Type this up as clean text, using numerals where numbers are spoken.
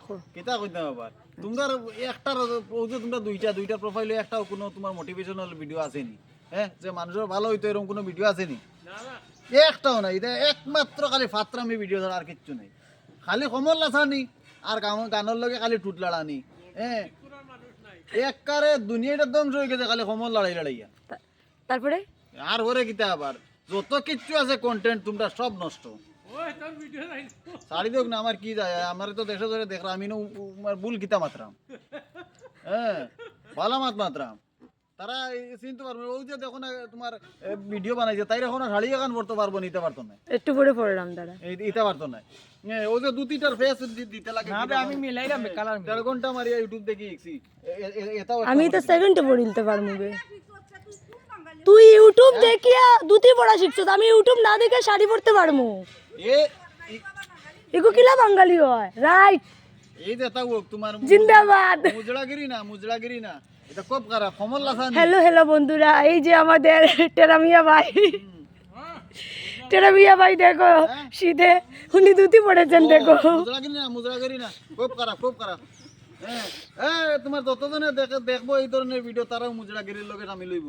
দেখো কিতা কইতাম আবার তোমরা একটার ওই যে তোমরা দুইটা প্রোফাইলে একটাও কোনো তোমার মোটিভেশনাল ভিডিও আসেনি হ্যাঁ যে মানুষের ভালো হইতো এরকম কোনো ভিডিও আসেনি একটাও নাই এটা একমাত্র খালি ফাত্রামি ভিডিও ছাড়া আর কিচ্ছু নেই খালি কমল লাসানি আর গানের লগে খালি টুট লাড়ানি হ্যাঁ একবারে দুনিয়াটা ধ্বংস হয়ে গেছে খালি কমল লড়াইয়া তারপরে আর ওরে কিতা আবার যত কিচ্ছু আছে কন্টেন্ট তোমরা সব নষ্ট সারি দেখ না আমার কি যায় আমার তো দেশে ধরে দেখলাম আমি ভুল কিতা মাত্রাম হ্যাঁ ভালো মাত্রাম তারা চিনতে পারবে ওই যে দেখো না তোমার ভিডিও বানাইছে তাই এখন শাড়ি এখন পড়তে পারবো নিতে পারতো না একটু পরে পড়লাম দাঁড়া দিতে পারতো না ওই যে 2-3টার ফেস দিতে লাগে না আমি মিলাইলাম কালার 1.5 ঘন্টা মারিয়া ইউটিউব দেখি দেখছি এটাও আমি তো সেকেন্ডে পড়িলতে পারমু বে তুই ইউটিউব দেখিয়া দুটি পড়া শিখছিস আমি ইউটিউব না দেখে শাড়ি পরতে পারমু এ এগো কিলা বাঙালি হয় রাইট এই যে তাও তোমার জিন্দাবাদ মুজড়াগিরি না এটা খুব খারাপ কমল লাসানি হ্যালো হ্যালো বন্ধুরা এই যে আমাদের টেরামিয়া ভাই দেখো শীতে উনি দুটি পড়েছেন দেখো মুজড়াগিরি না খুব খারাপ হ্যাঁ তোমার যতজনে দেখবো এই ধরনের ভিডিও তারাও মুজড়াগিরির লগে নামি লইব